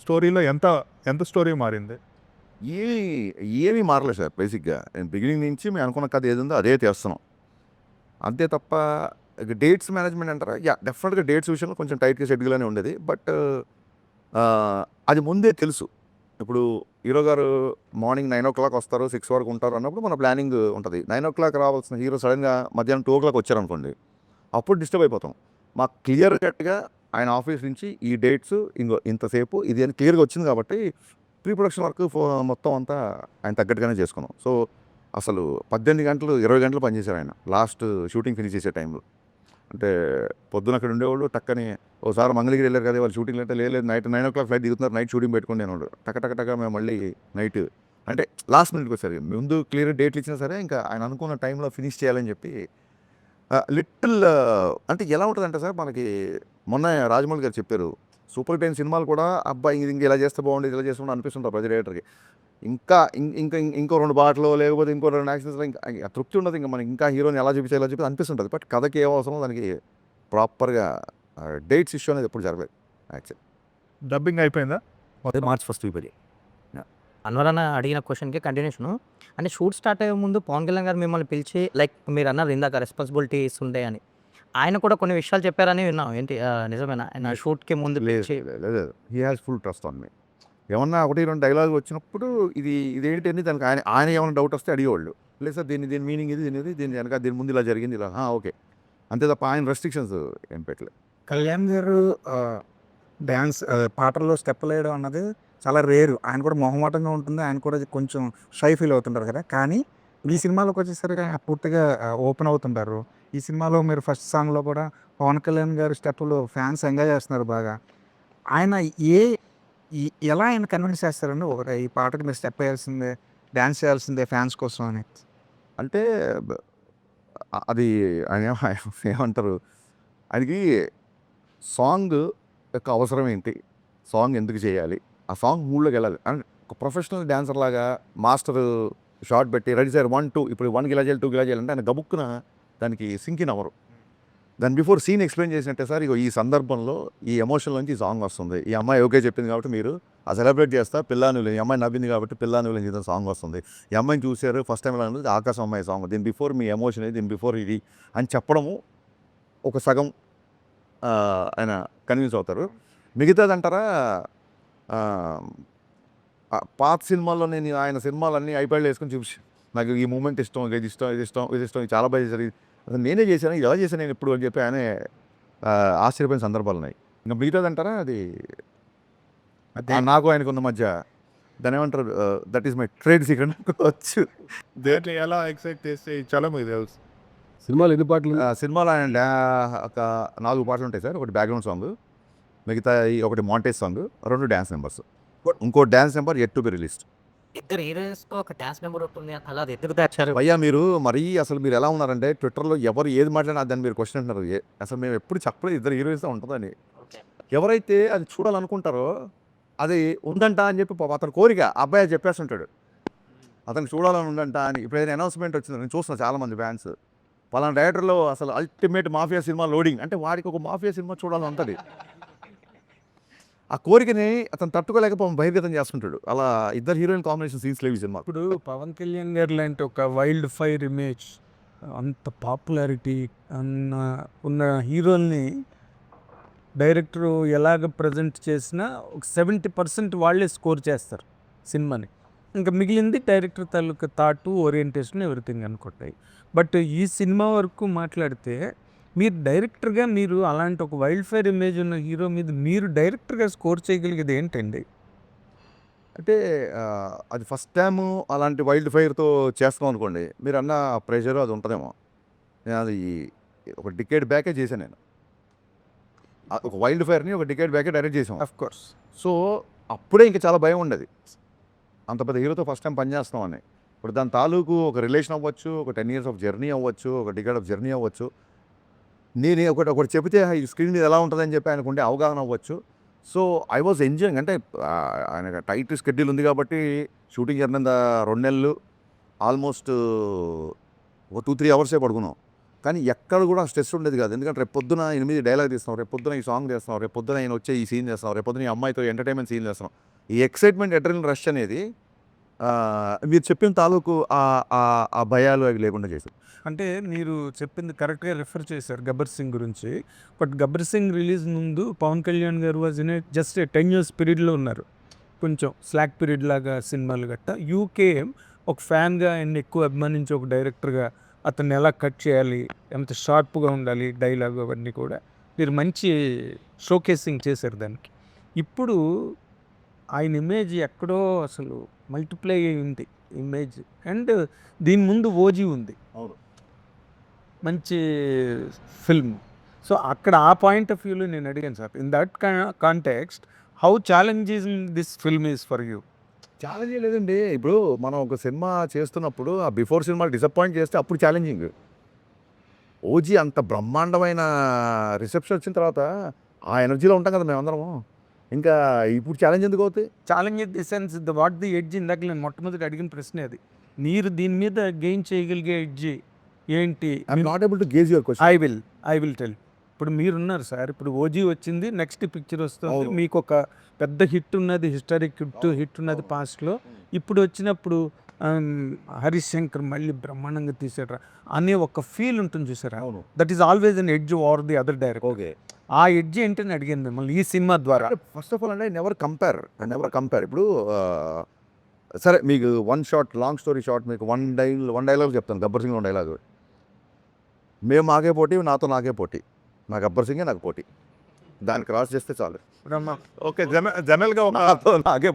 స్టోరీలో ఎంత ఎంత స్టోరీ మారింది? ఏమి ఏమీ మారలేదు సార్ బేసిక్‌గా. నేను బిగినింగ్ నుంచి మేము అనుకున్న కథ ఏదుందో అదే తీస్తున్నాం. అంతే తప్ప డేట్స్ మేనేజ్‌మెంట్ అంటారా? యాహ్! డెఫినిట్‌గా డేట్స్ విషయంలో కొంచెం టైట్‌గా షెడ్యూల్‌గానే ఉండేది. బట్ అది ముందే తెలుసు. ఇప్పుడు హీరో గారు మార్నింగ్ 9:00 వస్తారు, 6 వరకు ఉంటారు అన్నప్పుడు మన ప్లానింగ్ ఉంటది. 9:00 రావాల్సిన హీరో సడెన్‌గా మధ్యాహ్నం 2:00 వచ్చారనుకోండి, అప్పుడు డిస్టర్బ్ అయిపోతాం. మాకు క్లియర్ కట్‌గా ఆయన ఆఫీస్ నుంచి ఈ డేట్స్ ఇంగో ఇంతసేపు ఇది అని క్లియర్‌గా వచ్చింది కాబట్టి ప్రీ ప్రొడక్షన్ వర్క్ మొత్తం అంతా ఆయన తగ్గట్టుగానే చేసుకున్నాం. సో, అసలు 18 గంటలు, 20 గంటలు పనిచేశారు ఆయన లాస్ట్ షూటింగ్ ఫినిష్ చేసే టైంలో. అంటే పొద్దున అక్కడ ఉండేవాళ్ళు టక్కని ఓసారి మంగళగిరి వెళ్ళారు కదా వాళ్ళు షూటింగ్ అంటే లేదు నైట్ 9:00 ఫ్లైట్ దిగుతున్నారు నైట్ షూటింగ్ పెట్టుకుని నేను టక టక టక మేము మళ్ళీ నైట్ అంటే లాస్ట్ మినిట్కి వచ్చారు ముందు క్లియర్ డేట్లు ఇచ్చినా సరే ఇంకా ఆయన అనుకున్న టైంలో ఫినిష్ చేయాలని చెప్పి లిటిల్ అంటే ఎలా ఉంటుందంటే సార్ మనకి మొన్న రాజమౌళి గారు చెప్పారు సూపర్ టెన్ సినిమాలు కూడా అబ్బాయి ఇది ఇలా చేస్తే బాగుండేది ఇలా చేస్తే అనిపిస్తుంటారు ప్రతి డైరెక్టర్కి ఇంకా ఇంకా ఇంకో 2 పాటలు లేకపోతే ఇంకో 2 యాక్షన్స్‌లో ఇంకా తృప్తి ఉండదు. ఇంక మనకి ఇంకా హీరోని ఎలా చూపించాలి ఇలా చెప్పి అనిపిస్తుంటది. బట్ కథకి ఏం అవసరమో దానికి ప్రాపర్‌గా డేట్స్ ఇష్యూ అనేది ఎప్పుడు జరగలేదు యాక్చువల్లీ. డబ్బింగ్ అయిపోయిందా? మార్చ్ ఫస్ట్ వీక్ అది. అన్వర్ అన్న అడిగిన క్వశ్చన్‌కి కంటిన్యూషను. అంటే షూట్ స్టార్ట్ అయ్యే ముందు పవన్ కళ్యాణ్ గారు మిమ్మల్ని పిలిచి లైక్ మీరన్నారు ఇందాక రెస్పాన్సిబిలిటీస్ ఉంటాయని. ఆయన కూడా కొన్ని విషయాలు చెప్పారని విన్నాం. ఏంటి నిజమేనా? ఆయన షూట్‌కి ముందు పిలిచి లేదు. He has full trust on me. ఏమన్నా 1, 2 డైలాగులు వచ్చినప్పుడు ఇదేంటి అని దానికి ఆయన ఏమైనా డౌట్ వస్తే అడిగేవాళ్ళు. లేదు సార్ దీని మీనింగ్ ఇది, దీని వెనక దీని ముందు ఇలా జరిగింది ఇలా. ఓకే. అంతే తప్ప ఆయన రెస్ట్రిక్షన్స్ ఏం పెట్టలేదు. కళ్యాణ్ గారు డ్యాన్స్ పాటల్లో స్టెప్పులేయడం అన్నది చాలా రేరు. ఆయన కూడా మొహమాటంగా ఉంటుంది. ఆయన కూడా కొంచెం షై ఫీల్ అవుతుంటారు కదా! కానీ ఈ సినిమాలోకి వచ్చేసరికి ఆయన పూర్తిగా ఓపెన్ అవుతుంటారు. ఈ సినిమాలో మీరు ఫస్ట్ సాంగ్‌లో కూడా పవన్ కళ్యాణ్ గారి స్టెప్పులు ఫ్యాన్స్ ఎంజాయ్ చేస్తున్నారు బాగా. ఆయన ఏ ఈ ఎలా ఆయన కన్విన్స్ చేస్తారండి? ఒకటి ఈ పాటకి మీరు స్టెప్ ఏయాల్సిందే, డాన్స్ చేయాల్సిందే ఫ్యాన్స్ కోసం అని. అంటే అది ఆయన ఏమంటారు ఆయనకి సాంగ్ యొక్క అవసరం ఏంటి? సాంగ్ ఎందుకు చేయాలి? ఆ సాంగ్ మూడ్‌లోకి వెళ్ళాలి. అండ్ ఒక ప్రొఫెషనల్ డాన్సర్ లాగా మాస్టరు షాట్ పెట్టి రెడీ సార్ 1, 2 ఇప్పుడు 1కి ఇలా చేయాలి, 2కి ఇలా చేయాలంటే ఆయన గబుక్కున దానికి సింక్ ఇన్ అవ్వరు. దాని బిఫోర్ సీన్ ఎక్స్‌ప్లెయిన్ చేసినట్టే సార్ ఇగో ఈ సందర్భంలో ఈ ఎమోషన్ నుంచి ఈ సాంగ్ వస్తుంది. ఈ అమ్మాయి ఓకే చెప్పింది కాబట్టి మీరు సెలబ్రేట్ చేస్తా పిల్లానులే ఈ అమ్మాయి నవ్వింది కాబట్టి పిల్లానులే అని సాంగ్ వస్తుంది. ఈ అమ్మాయిని చూసారు ఫస్ట్ టైం ఇలా అన్నది ఆకాశం అమ్మాయి సాంగ్. దీని బిఫోర్ మీ ఎమోషన్ దీని బిఫోర్ ఇది అని చెప్పడము ఒక సగం ఆయన కన్విన్స్ అవుతారు. మిగతాదంటారా పాత సినిమాల్లో నేను ఆయన సినిమాలన్నీ ఐప్యాడ్‌లో వేసుకొని చూపించాను. నాకు ఈ మూమెంట్ ఇష్టం, ఇది ఇష్టం, ఇది ఇష్టం, ఇది ఇష్టం, ఇది చాలా బాగా చేశారు. అసలు నేనే చేశాను, ఇది ఎలా చేశాను నేను ఎప్పుడు అని చెప్పి ఆయనే ఆశ్చర్యపోయిన సందర్భాలు ఉన్నాయి. ఇంకా మిగతాదంటారా అది నాకు ఆయనకున్న మధ్య దాన్ని ఏమంటారు that is my trade secret అనుకోవచ్చు. దేంట్లో ఎలా ఎక్సైట్ చేస్తే చాలా మీకు తెలుసు. సినిమాలో ఎన్ని పాటలు? సినిమాలో ఆయన ఒక 4 పాటలు ఉంటాయి సార్. ఒకటి బ్యాక్‌గ్రౌండ్ సాంగ్, మిగతా ఒకటి మాంటేజ్ సాంగ్, 2 డాన్స్ నెంబర్స్. ఇంకో dance number yet to be released. ఇద్దరు హీరోయిన్స్‌తో ఒక డాన్స్ నెంబర్ ఉంటుంది. అలా అది ఎందుకు తెచ్చారు? భయ్యా మీరు అసలు మీరు ఎలా ఉన్నారంటే ట్విట్టర్‌లో ఎవరు ఏది మాట్లాడినా దాన్ని మీరు క్వశ్చన్ అంటున్నారు. అసలు మేము ఎప్పుడు చెప్పలేదు ఇద్దరు హీరోయిన్స్‌తో ఉంటుందని. ఓకే. ఎవరైతే అది చూడాలనుకుంటారో అది ఉందంట అని చెప్పి పాపం అతని కోరిక ఆ అబ్బాయి అది చెప్పేస్తుంటాడు. అతనికి చూడాలని ఉందంట అని. ఇప్పుడు ఏదైనా అనౌన్స్‌మెంట్ వచ్చింది నేను చూస్తున్నా చాలామంది ఫ్యాన్స్. పలానా డైరెక్టర్‌లో అసలు అల్టిమేట్ మాఫియా సినిమా లోడింగ్ అంటే వాడికి ఒక మాఫియా సినిమా చూడాలని ఉంటది. ఆ కోరికని అతను తట్టుకోలేక పాపం బహిర్గతం చేస్తుంటాడు. అలా ఇద్దరు హీరోయిన్ కాంబినేషన్ సీన్స్ లేవు ఈ సినిమా. ఇప్పుడు పవన్ కళ్యాణ్ గారు లాంటి ఒక వైల్డ్ ఫైర్ ఇమేజ్ అంత పాపులారిటీ ఉన్న హీరోల్ని డైరెక్టరు ఎలాగ ప్రజెంట్ చేసినా ఒక 70% వాళ్ళే స్కోర్ చేస్తారు సినిమాని. ఇంకా మిగిలింది డైరెక్టర్ తాలూకా థాటు, ఓరియంటేషన్ ఎవ్రీథింగ్ అనుకుంటాయి. బట్ ఈ సినిమా వరకు మాట్లాడితే మీరు డైరెక్టర్గా మీరు అలాంటి ఒక వైల్డ్ ఫైర్ ఇమేజ్ ఉన్న హీరో మీద మీరు డైరెక్టర్గా స్కోర్ చేయగలిగేది ఏంటండి? అంటే అది ఫస్ట్ టైము అలాంటి వైల్డ్ ఫైర్‌తో చేస్తున్నాం అనుకోండి. మీరన్న ప్రెషర్ అది ఉంటదేమో. నేను అది ఒక డికేడ్ బ్యాకే చేశాను నేను. ఒక వైల్డ్ ఫైర్‌ని ఒక డికేడ్ బ్యాకే డైరెక్ట్ చేసాం. Of course. సో, అప్పుడే ఇంక చాలా భయం ఉండేది. అంత పెద్ద హీరోతో ఫస్ట్ టైం పనిచేస్తున్నామని. ఇప్పుడు దాని తాలూకు ఒక రిలేషన్ అవ్వచ్చు, ఒక 10 ఇయర్స్ ఆఫ్ జర్నీ అవ్వచ్చు, ఒక డికేడ్ ఆఫ్ జర్నీ అవ్వచ్చు. నేను ఒకటి చెబితే ఈ స్క్రీన్ మీద ఎలా ఉంటుందని చెప్పి ఆయనకుండే అవగాహన అవ్వచ్చు. సో, ఐ వాజ్ ఎంజాయింగ్ అంటే ఆయన టైట్ షెడ్యూల్ ఉంది కాబట్టి షూటింగ్ జరిగినంత 2 నెలలు ఆల్మోస్ట్ ఒక 2, 3 అవర్సే పడుకున్నాం. కానీ ఎక్కడ కూడా స్ట్రెస్ ఉండేది కాదు. ఎందుకంటే రేపు పొద్దున 8 డైలాగ్ తీస్తున్నాం, రేపు పొద్దున ఈ సాంగ్ చేస్తున్నాం, రేపు పొద్దున ఆయన వచ్చే ఈ సీన్ చేస్తున్నాం, రేపు పొద్దున ఈ అమ్మాయితో ఎంటర్టైన్మెంట్ సీన్ చేస్తున్నాం. ఈ ఎక్సైట్మెంట్ అడ్రినల్ రష్ అనేది మీరు చెప్పిన తాలూకు ఆ భయాలు అవి లేకుండా చేశారు. అంటే మీరు చెప్పింది కరెక్ట్గా రిఫర్ చేశారు గబ్బర్ సింగ్ గురించి. బట్ గబ్బర్ సింగ్ రిలీజ్ ముందు పవన్ కళ్యాణ్ గారు వాజ్ ఇన్ జస్ట్ 10 years పీరియడ్లో ఉన్నారు. కొంచెం స్లాక్ పీరియడ్ లాగా సినిమాలు గట్ట. యూకే ఒక ఫ్యాన్గా ఆయన ఎక్కువ అభిమానించి ఒక డైరెక్టర్గా అతన్ని ఎలా కట్ చేయాలి, ఎంత షార్ప్గా ఉండాలి డైలాగ్, అవన్నీ కూడా మీరు మంచి షోకేసింగ్ చేశారు దానికి. ఇప్పుడు ఆయన ఇమేజ్ ఎక్కడో అసలు మల్టిప్లై అయి ఉంది ఇమేజ్. అండ్ దీని ముందు ఓజీ ఉంది, అవును, మంచి ఫిల్మ్. సో అక్కడ ఆ పాయింట్ ఆఫ్ వ్యూలో నేను అడిగాను sir, in that context how challenging this film is for you? Challenge లేదండి. ఇప్పుడు మనం ఒక సినిమా చేస్తున్నప్పుడు ఆ బిఫోర్ సినిమా డిసప్పాయింట్ చేస్తే అప్పుడు ఛాలెంజింగ్. ఓజీ అంత బ్రహ్మాండమైన రిసెప్షన్ వచ్చిన తర్వాత ఆ ఎనర్జీలో ఉంటాం కదా మేమందరము. ఇంకా ఇప్పుడు ఛాలెంజ్ ఎందుకు అవుతాయి? Challenge in the sense what the edge, ఇందాక నేను మొట్టమొదటి అడిగిన ప్రశ్నే అది. మీరు దీని మీద గెయిన్ చేయగలిగే ఎడ్జ్ ఏంటి? I'm not able to gauge your question. I will tell. ఇప్పుడు మీరున్నారు సార్, ఇప్పుడు ఓజీ వచ్చింది, నెక్స్ట్ పిక్చర్ వస్తుంది, అవును. మీకు ఒక పెద్ద హిట్ ఉన్నది, హిస్టారిక్ హిట్ ఉన్నది పాస్ట్లో. ఇప్పుడు వచ్చినప్పుడు హరీష్ శంకర్ మళ్ళీ బ్రహ్మాండంగా తీసాడు అనే ఒక ఫీల్ ఉంటుంది చూసారా? అవును. That is always an edge or the other director. Okay, ఆ ఎడ్జ్ ఏంటని అడిగాను మిమ్మల్ని ఈ సినిమా ద్వారా. ఫస్ట్ ఆఫ్ ఆల్ అంటే నెవర్ కంపేర్. ఇప్పుడు సరే మీకు one shot, long story short, మీకు వన్ డైలాగ్ చెప్తాను. గబ్బర్ సింగ్ 1 డైలాగ్. మేము మాకే పోటీ, నాతో నాకే పోటీ, నా గబ్బర్ సింగే నాకు పోటీ, దాన్ని క్రాస్ చేస్తే చాలు. ఓకే, జనరల్గా ఒక నాతో నాకే